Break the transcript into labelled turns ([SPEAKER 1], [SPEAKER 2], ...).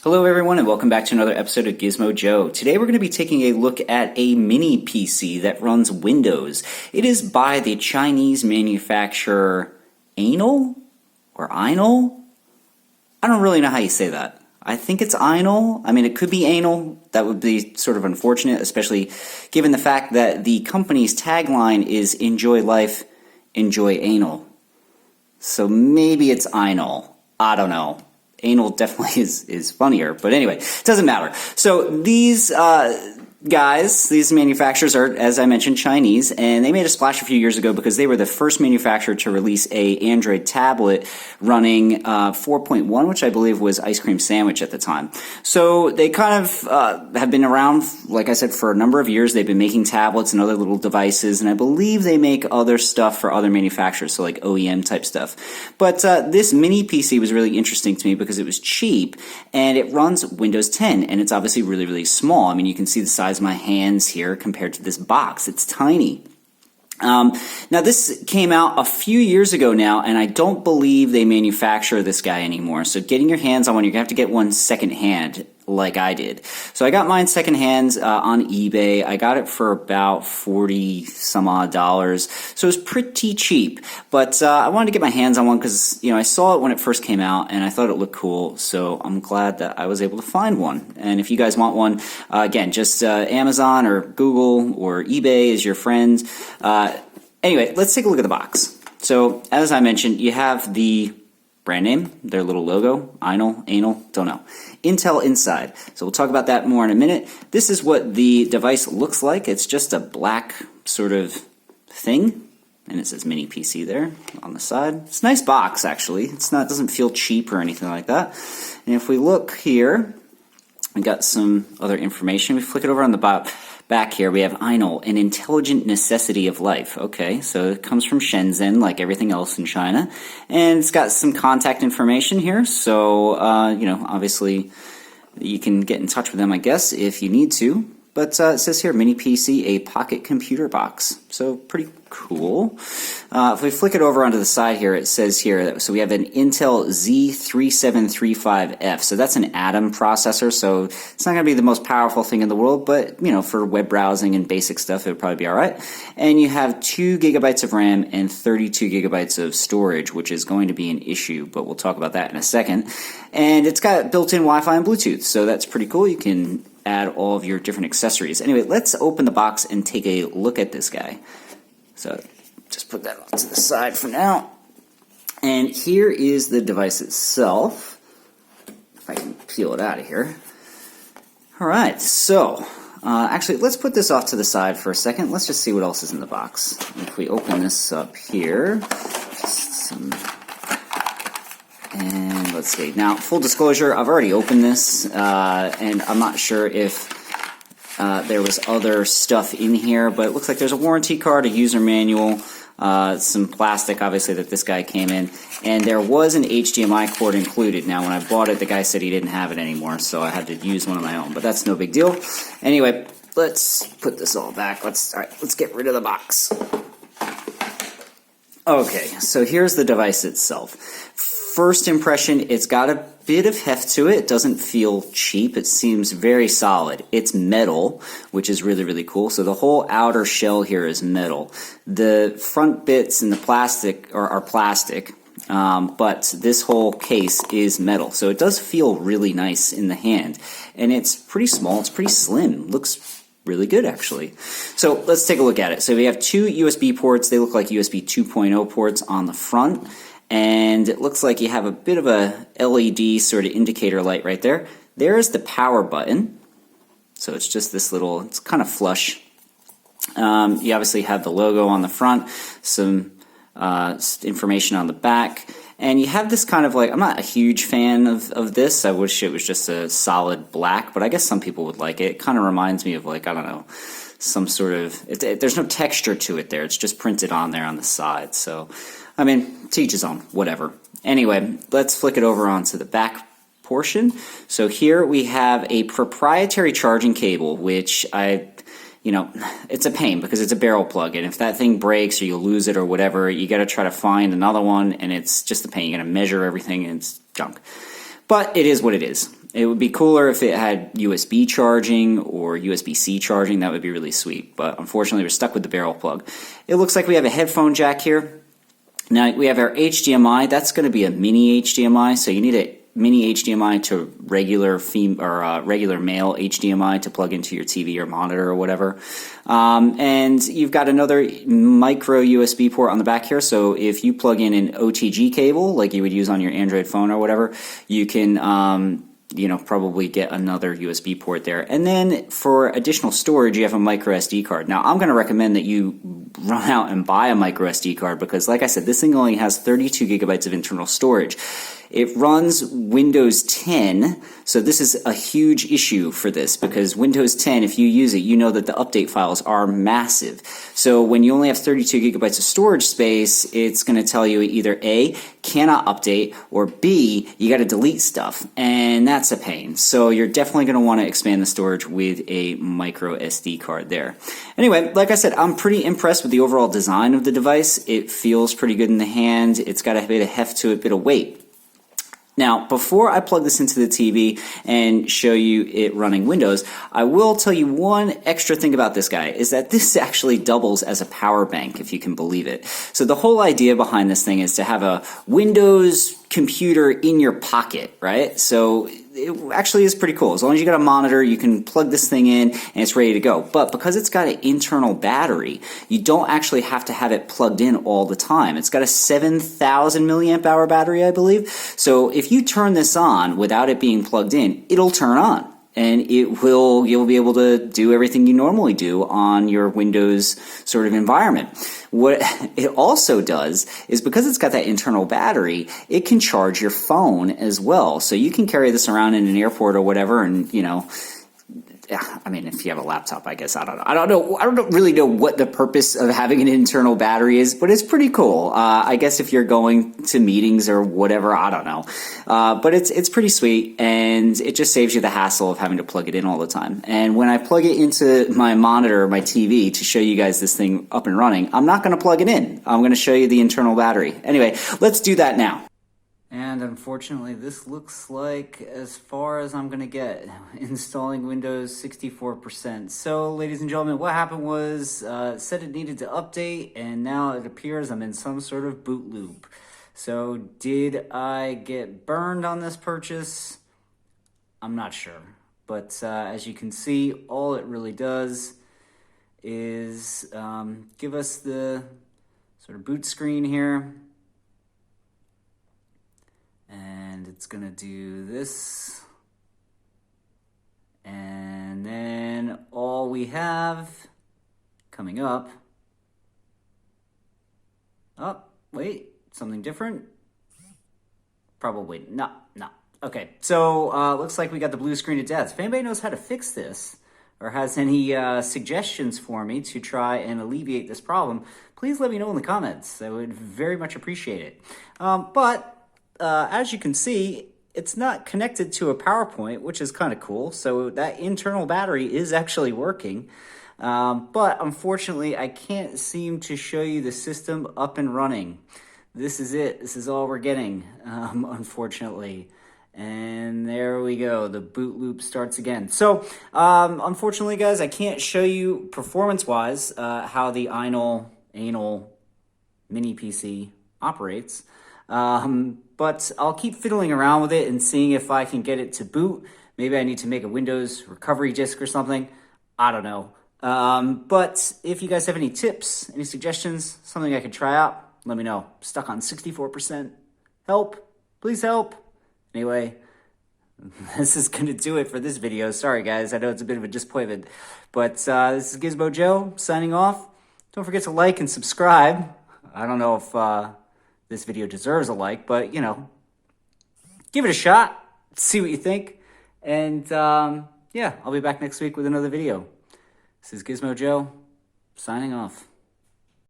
[SPEAKER 1] Hello everyone and welcome back to another episode of Gizmo Joe. Today we're going to be taking a look at a mini PC that runs Windows. It is by the Chinese manufacturer Anol or Einol? I don't really know how you say that. I think it's Einol. I mean, it could be Anol. That would be sort of unfortunate, especially given the fact that the company's tagline is enjoy life, enjoy anal. So maybe it's Einol. I don't know. Anal definitely is funnier, but anyway, it doesn't matter. So these guys, these manufacturers are, as I mentioned, Chinese, and they made a splash a few years ago because they were the first manufacturer to release a Android tablet running 4.1, which I believe was Ice Cream Sandwich at the time. So they kind of have been around, like I said, for a number of years. They've been making tablets and other little devices, and I believe they make other stuff for other manufacturers, so like OEM type stuff. But this mini PC was really interesting to me because it was cheap, and it runs Windows 10, and it's obviously really, really small. I mean, you can see the size of my hands here compared to this box. It's tiny. Now this came out a few years ago now, and I don't believe they manufacture this guy anymore. So getting your hands on one, you're gonna have to get one second hand, like I did. So I got mine second hand on eBay. I got it for about $40 some odd. So it was pretty cheap. But I wanted to get my hands on one because I saw it when it first came out, and I thought it looked cool. So I'm glad that I was able to find one. And if you guys want one, again, just Amazon or Google or eBay is your friend. Anyway, let's take a look at the box. So as I mentioned, you have the brand name, their little logo, Einol, Anal, don't know. Intel inside. So we'll talk about that more in a minute. This is what the device looks like. It's just a black sort of thing, and it says mini PC there on the side. It's a nice box, actually. It doesn't feel cheap or anything like that. And if we look here, we got some other information. We flick it over on the back here. We have Einol, an intelligent necessity of life. Okay, so it comes from Shenzhen, like everything else in China. And it's got some contact information here. So, obviously you can get in touch with them, I guess, if you need to. But it says here, mini PC, a pocket computer box. So pretty cool. If we flick it over onto the side here, it says here, so we have an Intel Z3735F. So that's an Atom processor, so it's not going to be the most powerful thing in the world, but, for web browsing and basic stuff, it would probably be all right. And you have 2 gigabytes of RAM and 32 gigabytes of storage, which is going to be an issue, but we'll talk about that in a second. And it's got built-in Wi-Fi and Bluetooth, so that's pretty cool. You can add all of your different accessories. Anyway, let's open the box and take a look at this guy. So just put that off to the side for now. And here is the device itself. If I can peel it out of here. All right, so actually, let's put this off to the side for a second. Let's just see what else is in the box. If we open this up here, and let's see. Now, full disclosure, I've already opened this, and I'm not sure if there was other stuff in here, but it looks like there's a warranty card, a user manual, some plastic, obviously, that this guy came in, and there was an HDMI cord included. Now, when I bought it, the guy said he didn't have it anymore, so I had to use one of my own, but that's no big deal. Anyway, let's put this all back. Let's get rid of the box. Okay, so here's the device itself. First impression, it's got a bit of heft to it. It doesn't feel cheap. It seems very solid. It's metal, which is really, really cool. So the whole outer shell here is metal. The front bits and the plastic are plastic, but this whole case is metal. So it does feel really nice in the hand. And it's pretty small. It's pretty slim. Looks really good, actually. So let's take a look at it. So we have 2 USB ports. They look like USB 2.0 ports on the front. And it looks like you have a bit of a LED sort of indicator light right there. There's the power button. So it's just this little, it's kind of flush. You obviously have the logo on the front, some information on the back. And you have this kind of like, I'm not a huge fan of this. I wish it was just a solid black, but I guess some people would like it. It kind of reminds me of like, I don't know, some sort of, there's no texture to it there. It's just printed on there on the side. So, I mean, to each his own, whatever. Anyway, let's flick it over onto the back portion. So here we have a proprietary charging cable, which it's a pain because it's a barrel plug, and if that thing breaks or you lose it or whatever, you got to try to find another one, and it's just a pain. You got to measure everything, and it's junk. But it is what it is. It would be cooler if it had USB charging or USB-C charging. That would be really sweet. But unfortunately, we're stuck with the barrel plug. It looks like we have a headphone jack here. Now we have our HDMI. That's going to be a mini HDMI, so you need a mini HDMI to regular male HDMI to plug into your TV or monitor or whatever. And you've got another micro USB port on the back here, so if you plug in an OTG cable like you would use on your Android phone or whatever, you can probably get another USB port there. And then for additional storage, you have a micro SD card. Now, I'm going to recommend that you run out and buy a micro SD card because, like I said, this thing only has 32 gigabytes of internal storage. It runs Windows 10, so this is a huge issue for this because Windows 10, if you use it, you know that the update files are massive. So when you only have 32 gigabytes of storage space, it's going to tell you either A, cannot update, or B, you got to delete stuff, and that's a pain. So you're definitely going to want to expand the storage with a micro SD card there. Anyway, like I said, I'm pretty impressed with the overall design of the device. It feels pretty good in the hand. It's got a bit of heft to it, a bit of weight. Now, before I plug this into the TV and show you it running Windows, I will tell you one extra thing about this guy, is that this actually doubles as a power bank, if you can believe it. So the whole idea behind this thing is to have a Windows computer in your pocket, right? So it actually is pretty cool. As long as you got a monitor, you can plug this thing in and it's ready to go. But because it's got an internal battery, you don't actually have to have it plugged in all the time. It's got a 7,000 milliamp hour battery, I believe. So if you turn this on without it being plugged in, it'll turn on. And you'll be able to do everything you normally do on your Windows sort of environment. What it also does is because it's got that internal battery, it can charge your phone as well. So you can carry this around in an airport or whatever, and I mean, if you have a laptop, I guess. I don't really know what the purpose of having an internal battery is, but it's pretty cool. I guess if you're going to meetings or whatever, I don't know. But it's pretty sweet, and it just saves you the hassle of having to plug it in all the time. And when I plug it into my monitor, my TV, to show you guys this thing up and running, I'm not going to plug it in. I'm going to show you the internal battery. Anyway, let's do that now. And unfortunately, this looks like as far as I'm going to get installing Windows 64%. So, ladies and gentlemen, what happened was it said it needed to update, and now it appears I'm in some sort of boot loop. So, did I get burned on this purchase? I'm not sure. But as you can see, all it really does is give us the sort of boot screen here. And it's gonna do this, and then all we have coming up, oh wait, something different, probably no, okay, so looks like we got the blue screen of death. If anybody knows how to fix this or has any suggestions for me to try and alleviate this problem, please let me know in the comments. I would very much appreciate it. But as you can see, it's not connected to a PowerPoint, which is kind of cool. So that internal battery is actually working. But unfortunately, I can't seem to show you the system up and running. This is it. This is all we're getting, unfortunately. And there we go. The boot loop starts again. So, unfortunately, guys, I can't show you performance-wise how the anal mini PC operates. But I'll keep fiddling around with it and seeing if I can get it to boot. Maybe I need to make a Windows recovery disk or something. I don't know. But if you guys have any tips, any suggestions, something I could try out, let me know. Stuck on 64%. Help. Please help. Anyway, this is going to do it for this video. Sorry, guys. I know it's a bit of a disappointment. But this is Gizmo Joe signing off. Don't forget to like and subscribe. I don't know if this video deserves a like, but, give it a shot. See what you think. And, yeah, I'll be back next week with another video. This is Gizmo Joe signing off.